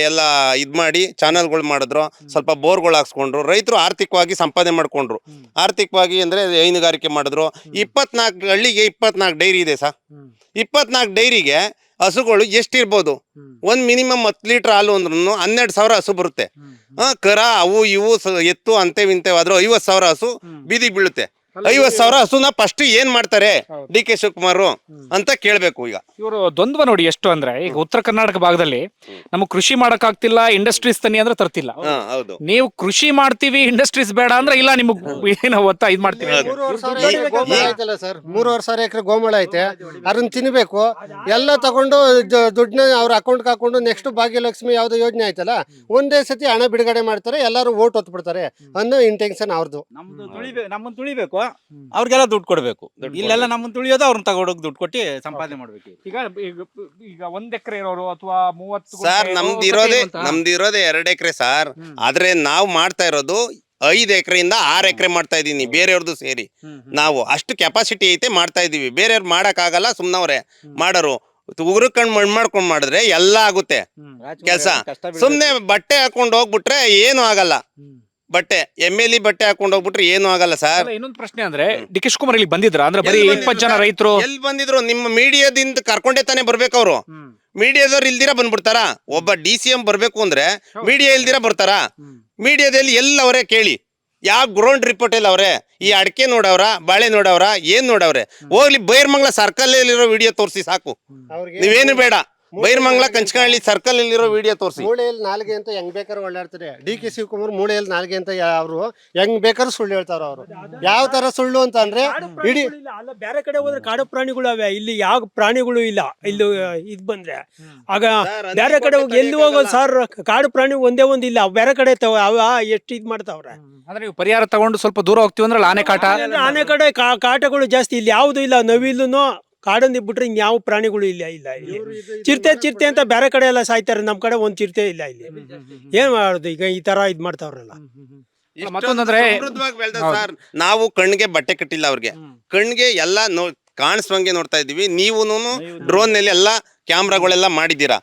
[SPEAKER 7] ಎಲ್ಲ ಇದ್ ಮಾಡಿ ಚಾನಲ್ಗಳು ಮಾಡಿದ್ರು, ಸ್ವಲ್ಪ ಬೋರ್ಗಳು ಹಾಕ್ಸ್ಕೊಂಡ್ರು, ರೈತರು ಆರ್ಥಿಕವಾಗಿ ಸಂಪಾದನೆ ಮಾಡ್ಕೊಂಡ್ರು. ಆರ್ಥಿಕವಾಗಿ ಅಂದ್ರೆ ಹೈನುಗಾರಿಕೆ ಮಾಡಿದ್ರು. 24 ಹಳ್ಳಿಗೆ 24 ಡೈರಿ ಇದೆ ಸರ್. 24 ಡೈರಿಗೆ ಹಸುಗಳು ಎಷ್ಟಿರ್ಬೋದು? ಒಂದ್ ಮಿನಿಮಮ್ 10 ಲೀಟರ್ ಹಾಲು ಅಂದ್ರೂ 12,000 ಹಸು ಬರುತ್ತೆ. ಕರ ಅವು ಇವು ಎತ್ತು ಅಂತೇವಿಂತೇವ್ ಆದ್ರೂ 50,000 ಹಸು ಬೀದಿಗೆ ಬೀಳುತ್ತೆ. 50,000 ಹಸುನ ಫಸ್ಟ್ ಏನ್ ಮಾಡ್ತಾರೆ DK ಶಿವಕುಮಾರ್ ಅಂತ ಕೇಳ್ಬೇಕು. ಈಗ
[SPEAKER 2] ಇವರು ದ್ವಂದ್ವ ನೋಡಿ ಎಷ್ಟು ಅಂದ್ರೆ, ಈಗ ಉತ್ತರ ಕರ್ನಾಟಕ ಭಾಗದಲ್ಲಿ ನಮಗ್ ಕೃಷಿ ಮಾಡಕ್ ಆಗ್ತಿಲ್ಲ, ಇಂಡಸ್ಟ್ರೀಸ್ ತನ್ನಿ ಅಂದ್ರೆ ತರ್ತಿಲ್ಲ.
[SPEAKER 7] ಹೌದು,
[SPEAKER 2] ನೀವು ಕೃಷಿ ಮಾಡ್ತೀವಿ, ಇಂಡಸ್ಟ್ರೀಸ್ ಬೇಡ ಅಂದ್ರೆ ಇಲ್ಲ, ನಿಮಗ್ ಏನೋ ಒತ್ತ ಇದ್ ಮಾಡ್ತೀವಿ.
[SPEAKER 6] 3,500 ಎಕರೆ ಗೋಮಾಳ ಐತೆ, ಅದನ್ನ ತಿನ್ಬೇಕು. ಎಲ್ಲ ತಗೊಂಡು ದುಡ್ಡನ್ನ ಅವ್ರ ಅಕೌಂಟ್ ಹಾಕೊಂಡು ನೆಕ್ಸ್ಟ್ ಭಾಗ್ಯಲಕ್ಷ್ಮಿ ಯಾವ್ದೋ ಯೋಜನೆ ಆಯ್ತಲ್ಲ, ಒಂದೇ ಸತಿ ಹಣ ಬಿಡುಗಡೆ ಮಾಡ್ತಾರೆ, ಎಲ್ಲಾರು ಓಟ್ ಹೊತ್ ಬಿಡ್ತಾರೆ ಅನ್ನೋ ಇಂಟೆನ್ಷನ್ ಅವ್ರದ್ದು.
[SPEAKER 8] ನಮ್ಮನ್ನ ತುಳಿಬೇಕು, ಅವ್ರಿಗೆಲ್ಲ ದುಡ್ಡು ಕೊಡ್ಬೇಕು. ಇಲ್ಲೆಲ್ಲ ನಮ್ಮನ್ನ ತುಳಿಯೋದು, ಅವ್ರನ್ನ ತಗೊಂಡೋಗಿ ದುಡ್ಡು ಕೊಟ್ಟು ಸಂಪಾದನೆ ಮಾಡ್ಬೇಕು.
[SPEAKER 2] ಈಗ 1 ಎಕರೆ ಇರೋರು ಅಥವಾ 30
[SPEAKER 7] ಸರ್, ನಮ್ದಿರೋದೇ 2 ಎಕರೆ ಸರ್. ಆದ್ರೆ ನಾವು ಮಾಡ್ತಾ ಇರೋದು 5 ಎಕರೆಯಿಂದ 6 ಎಕರೆ ಮಾಡ್ತಾ ಇದೀನಿ, ಬೇರೆಯವ್ರದ್ದು ಸೇರಿ. ನಾವು ಅಷ್ಟು ಕೆಪಾಸಿಟಿ ಐತೆ, ಮಾಡ್ತಾ ಇದೀವಿ. ಬೇರೆಯವ್ರು ಮಾಡಕ್ ಆಗಲ್ಲ, ಸುಮ್ನವ್ರೆ ಮಾಡೋರು. ಉಗುರು ಕಣ್ ಮಣ್ ಮಾಡ್ಕೊಂಡ್ ಮಾಡಿದ್ರೆ ಎಲ್ಲ ಆಗುತ್ತೆ ಕೆಲ್ಸ. ಸುಮ್ನೆ ಬಟ್ಟೆ ಹಾಕೊಂಡ್ ಹೋಗ್ಬಿಟ್ರೆ ಏನು ಆಗಲ್ಲ. ಬಟ್ಟೆ MLE ಬಟ್ಟೆ ಹಾಕೊಂಡು ಹೋಗ್ಬಿಟ್ರೆ ಏನು ಆಗಲ್ಲ ಸರ್.
[SPEAKER 2] ಇನ್ನೊಂದು ಪ್ರಶ್ನೆ ಅಂದ್ರೆ, DK ಶಿವಕುಮಾರ್ ಇಲ್ಲಿ ಬಂದಿದ್ರ ಅಂದ್ರೆ ಬರೀ 20 ಜನ ರೈತರು
[SPEAKER 7] ಎಲ್ಲಿ ಬಂದಿದ್ರು? ನಿಮ್ಮ ಮೀಡಿಯಾದಿಂದ ಕರ್ಕೊಂಡೇ ತಾನೇ ಬರ್ಬೇಕು ಅವರು. ಮೀಡಿಯಾದವ್ರು ಇಲ್ದಿರ ಬಂದ್ಬಿಡ್ತಾರ? ಒಬ್ಬ DCM ಬರ್ಬೇಕು ಅಂದ್ರೆ ಮೀಡಿಯಾ ಇಲ್ದಿರ ಬರ್ತಾರ? ಮೀಡಿಯಾದಲ್ಲಿ ಎಲ್ಲವರೇ ಕೇಳಿ, ಯಾವ ಗ್ರೌಂಡ್ ರಿಪೋರ್ಟ್ ಎಲ್ಲ ಅವ್ರೆ? ಈ ಅಡಿಕೆ ನೋಡವ್ರ, ಬಾಳೆ ನೋಡವ್ರ, ಏನ್ ನೋಡವ್ರೆ? ಹೋಗ್ಲಿ ಬೈರ್ಮಂಗ್ಲ ಸರ್ಕಲ್ ಅಲ್ಲಿರೋ ವಿಡಿಯೋ ತೋರಿಸಿ ಸಾಕು, ನೀವೇನು ಬೇಡ. ಬೈರ್ಮಂಗ್ಲ ಕಂಚನಹಳ್ಳಿ ಸರ್ಕಲ್ ಅಲ್ಲಿರೋ ವಿಡಿಯೋ ತೋರಿಸಿ.
[SPEAKER 6] ಮೂಳೆಯಲ್ಲಿ ನಾಲ್ಗೆ ಅಂತ ಹೆಂಗ್ ಬೇಕಾದ್ರೂ ಒಳ್ಳಾಡ್ತಾರೆ DK ಶಿವಕುಮಾರ್. ಮೂಳೆಯಲ್ಲಿ ನಾಲ್ಗೆ ಅಂತ ಅವರು ಹೆಂಗ್ ಬೇಕಾದ್ರೂ ಸುಳ್ಳು ಹೇಳ್ತಾರ. ಅವರು ಯಾವ ತರ ಸುಳ್ಳು ಅಂತ ಅಂದ್ರೆ, ಇಡೀ
[SPEAKER 9] ಬೇರೆ ಕಡೆ ಹೋದ್ರೆ ಕಾಡು ಪ್ರಾಣಿಗಳು ಅವೆ, ಇಲ್ಲಿ ಯಾವ ಪ್ರಾಣಿಗಳು ಇಲ್ಲ. ಇಲ್ಲಿ ಇದ್ ಬಂದ್ರೆ ಆಗ ಬೇರೆ ಕಡೆ ಎಲ್ಲಿ ಹೋಗೋದು ಸರ್? ಕಾಡು ಪ್ರಾಣಿ ಒಂದೇ ಒಂದ್ ಇಲ್ಲ, ಬೇರೆ ಕಡೆ ಅವ ಎಷ್ಟು ಇದ್ ಮಾಡ್ತಾವ್ರೆ.
[SPEAKER 2] ಅಂದ್ರೆ ನೀವು ಪರಿಹಾರ ತಗೊಂಡು ಸ್ವಲ್ಪ ದೂರ ಹೋಗ್ತೀವಿ ಅಂದ್ರೆ ಆನೆ ಕಾಟ,
[SPEAKER 9] ಆನೆ ಕಡೆ ಕಾಟಗಳು ಜಾಸ್ತಿ. ಇಲ್ಲಿ ಯಾವ್ದು ಇಲ್ಲ, ನವಿಲುನು ಕಾಡಂದಿ ಬಿಟ್ರೆ ಇನ್ ಯಾವ ಪ್ರಾಣಿಗಳು ಇಲ್ಲ. ಇಲ್ಲಿ ಚಿರತೆ ಅಂತ ಬೇರೆ ಕಡೆ ಎಲ್ಲ ಸಾಯ್ತಾರೆ, ನಮ್ ಕಡೆ ಒಂದ್ ಚಿರತೆ ಇಲ್ಲ. ಇಲ್ಲಿ ಏನ್ ಮಾಡುದು? ಈಗ ಈ ತರ ಇದ್ ಮಾಡ್ತಾವ್ರಲ್ಲ.
[SPEAKER 2] ಮತ್ತೊಂದಂದ್ರೆ
[SPEAKER 7] ಸರ್, ನಾವು ಕಣ್ಣಿಗೆ ಬಟ್ಟೆ ಕಟ್ಟಿಲ್ಲ ಅವ್ರಿಗೆ. ಕಣ್ಣಿಗೆ ಎಲ್ಲ ಕಾಣಿಸುವಂಗೆ ನೋಡ್ತಾ ಇದೀವಿ. ನೀವು ಡ್ರೋನ್ ನಲ್ಲಿ ಎಲ್ಲ ಕ್ಯಾಮ್ರಾಗಳೆಲ್ಲ ಮಾಡಿದ್ದೀರಾ.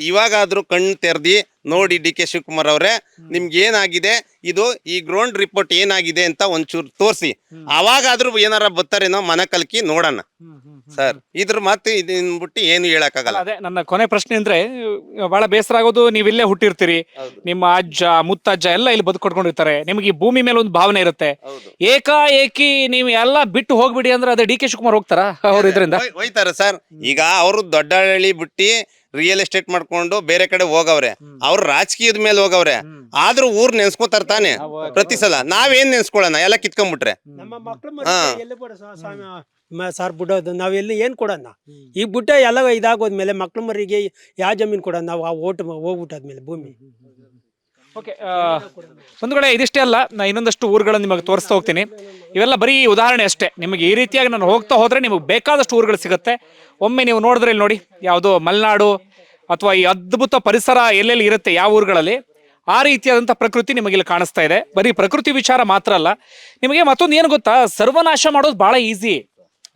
[SPEAKER 7] ಇವಾಗಾದ್ರೂ ಕಣ್ಣು ತೆರೆದಿ ನೋಡಿ ಡಿ ಕೆ ಶಿವಕುಮಾರ್ ಅವರೇ ನಿಮ್ಗೆ ಏನಾಗಿದೆ ಇದು ಈ ಗ್ರೌಂಡ್ ರಿಪೋರ್ಟ್ ಏನಾಗಿದೆ ಅಂತ ಒಂಚೂರು ತೋರಿಸಿ, ಅವಾಗಾದ್ರೂ ಏನಾರ ಬರ್ತಾರೇನೋ ಮನ ಕಲ್ಕಿ ನೋಡೋಣ ಸರ್. ಇದ್ರ ಮತ್ತೆ ಇದನ್ ಬಿಟ್ಟು ಏನು ಹೇಳಕ್ಕಾಗಲ್ಲ.
[SPEAKER 2] ಅದೇ ನನ್ನ ಕೊನೆ ಪ್ರಶ್ನೆ ಅಂದ್ರೆ ಬಹಳ ಬೇಸರ ಆಗೋದು, ನೀವು ಇಲ್ಲೇ ಹುಟ್ಟಿರ್ತೀರಿ, ನಿಮ್ಮ ಅಜ್ಜ ಮುತ್ತಜ್ಜ ಎಲ್ಲ ಇಲ್ಲಿ ಬದುಕೊಟ್ಕೊಂಡಿರ್ತಾರೆ, ನಿಮ್ಗೆ ಈ ಭೂಮಿ ಮೇಲೆ ಒಂದು ಭಾವನೆ ಇರುತ್ತೆ. ಏಕಾಏಕಿ ನೀವು ಎಲ್ಲ ಬಿಟ್ಟು ಹೋಗ್ಬಿಡಿ ಅಂದ್ರೆ ಅದೇ ಡಿ ಕೆ ಶಿವಕುಮಾರ್ ಹೋಗ್ತಾರ ಅವ್ರ ಇದರಿಂದ?
[SPEAKER 7] ಹೋಯ್ತಾರೆ ಸರ್. ಈಗ ಅವರು ದೊಡ್ಡ ಹಳ್ಳಿ ಬಿಟ್ಟು ರಿಯಲ್ ಎಸ್ಟೇಟ್ ಮಾಡ್ಕೊಂಡು ಬೇರೆ ಕಡೆ ಹೋಗವ್ರೆ, ಅವ್ರು ರಾಜಕೀಯದ ಮೇಲೆ ಹೋಗವ್ರೆ. ಆದ್ರೂ ಊರ್ ನೆನ್ಸ್ಕೊತಾರ ತಾನೆ ಪ್ರತಿ ಸಲ. ನಾವೇನ್ ನೆನ್ಸ್ಕೊಳಣ, ಎಲ್ಲ ಕಿತ್ಕೊಂಡ್ಬಿಟ್ರೆ.
[SPEAKER 9] ನಮ್ಮ ಮಕ್ಳು ಸಾರ್ ಬಿಡೋದು ನಾವೆಲ್ಲಿ ಏನ್ ಕೊಡೋಣ? ಈಗ ಬಿಟ್ಟ ಎಲ್ಲ ಇದಾಗೋದ್ಮೇಲೆ ಮಕ್ಳು ಮರಿಗೆ ಯಾವ ಜಮೀನ್ ಕೊಡೋಣ ನಾವು? ಆ ಓಟ್ ಹೋಗ್ಬಿಟ್ಟಾದ್ಮೇಲೆ ಭೂಮಿ.
[SPEAKER 2] ಓಕೆ, ಒಂದು ಕಡೆ ಇದಿಷ್ಟೇ ಅಲ್ಲ, ನಾ ಇನ್ನೊಂದಷ್ಟು ಊರುಗಳನ್ನು ನಿಮಗೆ ತೋರಿಸ್ತಾ ಹೋಗ್ತೀನಿ. ಇವೆಲ್ಲ ಬರೀ ಉದಾಹರಣೆ ಅಷ್ಟೇ. ನಿಮಗೆ ಈ ರೀತಿಯಾಗಿ ನಾನು ಹೋಗ್ತಾ ಹೋದ್ರೆ ನಿಮಗೆ ಬೇಕಾದಷ್ಟು ಊರುಗಳು ಸಿಗುತ್ತೆ. ಒಮ್ಮೆ ನೀವು ನೋಡಿದ್ರೆ ಇಲ್ಲಿ ನೋಡಿ, ಯಾವುದೋ ಮಲೆನಾಡು ಅಥವಾ ಈ ಅದ್ಭುತ ಪರಿಸರ ಎಲ್ಲೆಲ್ಲಿ ಇರುತ್ತೆ ಯಾವ ಊರುಗಳಲ್ಲಿ, ಆ ರೀತಿಯಾದಂಥ ಪ್ರಕೃತಿ ನಿಮಗೆ ಇಲ್ಲಿ ಕಾಣಿಸ್ತಾ ಇದೆ. ಬರೀ ಪ್ರಕೃತಿ ವಿಚಾರ ಮಾತ್ರ ಅಲ್ಲ, ನಿಮಗೆ ಮತ್ತೊಂದು ಏನು ಗೊತ್ತಾ, ಸರ್ವನಾಶ ಮಾಡೋದು ಬಹಳ ಈಸಿ.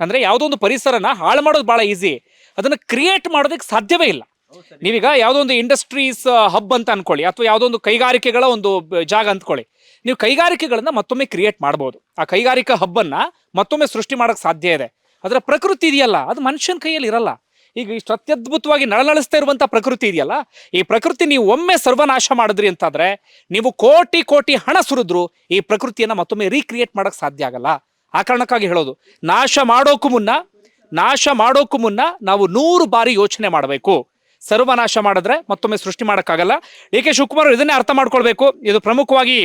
[SPEAKER 2] ಅಂದ್ರೆ ಯಾವುದೋ ಒಂದು ಪರಿಸರನ ಹಾಳು ಮಾಡೋದು ಬಹಳ ಈಸಿ, ಅದನ್ನ ಕ್ರಿಯೇಟ್ ಮಾಡೋದಕ್ಕೆ ಸಾಧ್ಯವೇ ಇಲ್ಲ. ನೀವೀಗ ಯಾವುದೋ ಒಂದು ಇಂಡಸ್ಟ್ರೀಸ್ ಹಬ್ ಅಂತ ಅನ್ಕೊಳ್ಳಿ, ಅಥವಾ ಯಾವುದೋ ಒಂದು ಕೈಗಾರಿಕೆಗಳ ಒಂದು ಜಾಗ ಅಂದ್ಕೊಳ್ಳಿ. ನೀವು ಕೈಗಾರಿಕೆಗಳನ್ನ ಮತ್ತೊಮ್ಮೆ ಕ್ರಿಯೇಟ್ ಮಾಡ್ಬೋದು. ಆ ಕೈಗಾರಿಕಾ ಹಬ್ಬನ್ನ ಮತ್ತೊಮ್ಮೆ ಸೃಷ್ಟಿ ಮಾಡೋಕೆ ಸಾಧ್ಯ ಇದೆ. ಅದರ ಪ್ರಕೃತಿ ಇದೆಯಲ್ಲ, ಅದು ಮನುಷ್ಯನ ಕೈಯಲ್ಲಿ ಇರಲ್ಲ. ಈಗ ಇಷ್ಟು ಅತ್ಯದ್ಭುತವಾಗಿ ನಳನಳಿಸ್ತಾ ಇರುವಂತ ಪ್ರಕೃತಿ ಇದೆಯಲ್ಲ, ಈ ಪ್ರಕೃತಿ ನೀವು ಒಮ್ಮೆ ಸರ್ವನಾಶ ಮಾಡಿದ್ರಿ ಅಂತಾದ್ರೆ, ನೀವು ಕೋಟಿ ಕೋಟಿ ಹಣ ಸುರಿದ್ರು ಈ ಪ್ರಕೃತಿಯನ್ನ ಮತ್ತೊಮ್ಮೆ ರೀಕ್ರಿಯೇಟ್ ಮಾಡಕ್ ಸಾಧ್ಯ ಆಗಲ್ಲ. ಆ ಕಾರಣಕ್ಕಾಗಿ ಹೇಳೋದು, ನಾಶ ಮಾಡೋಕ್ಕೂ ಮುನ್ನ ನಾವು 100 ಬಾರಿ ಯೋಚನೆ ಮಾಡಬೇಕು. ಸರ್ವನಾಶ ಮಾಡಿದ್ರೆ ಮತ್ತೊಮ್ಮೆ ಸೃಷ್ಟಿ ಮಾಡೋಕ್ಕಾಗಲ್ಲ. ಡಿ ಕೆ ಶಿವಕುಮಾರ್ ಇದನ್ನೇ ಅರ್ಥ ಮಾಡ್ಕೊಳ್ಬೇಕು. ಇದು ಪ್ರಮುಖವಾಗಿ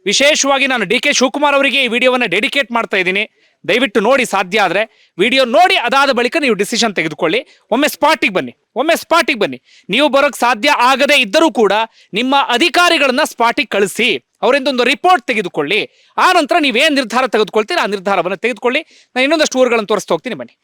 [SPEAKER 2] ವಿಶೇಷವಾಗಿ ನಾನು ಡಿ ಕೆ ಶಿವಕುಮಾರ್ ಅವರಿಗೆ ಈ ವಿಡಿಯೋವನ್ನ ಡೆಡಿಕೇಟ್ ಮಾಡ್ತಾ ಇದ್ದೀನಿ. ದಯವಿಟ್ಟು ನೋಡಿ, ಸಾಧ್ಯ ಆದರೆ ವಿಡಿಯೋ ನೋಡಿ ಅದಾದ ಬಳಿಕ ನೀವು ಡಿಸಿಷನ್ ತೆಗೆದುಕೊಳ್ಳಿ. ಒಮ್ಮೆ ಸ್ಪಾಟಿಗೆ ಬನ್ನಿ. ನೀವು ಬರೋಕ್ಕೆ ಸಾಧ್ಯ ಆಗದೇ ಇದ್ದರೂ ಕೂಡ ನಿಮ್ಮ ಅಧಿಕಾರಿಗಳನ್ನ ಸ್ಪಾಟಿಗೆ ಕಳಿಸಿ, ಅವರಿಂದ ಒಂದು ರಿಪೋರ್ಟ್ ತೆಗೆದುಕೊಳ್ಳಿ. ಆ ನಂತರ ನೀವೇನು ನಿರ್ಧಾರ ತೆಗೆದುಕೊಳ್ತೀರಾ ಆ ನಿರ್ಧಾರವನ್ನು ತೆಗೆದುಕೊಳ್ಳಿ. ನಾನು ಇನ್ನೊಂದಷ್ಟು ಊರುಗಳನ್ನು ತೋರಿಸ್ತಾ ಹೋಗ್ತೀನಿ, ಬನ್ನಿ.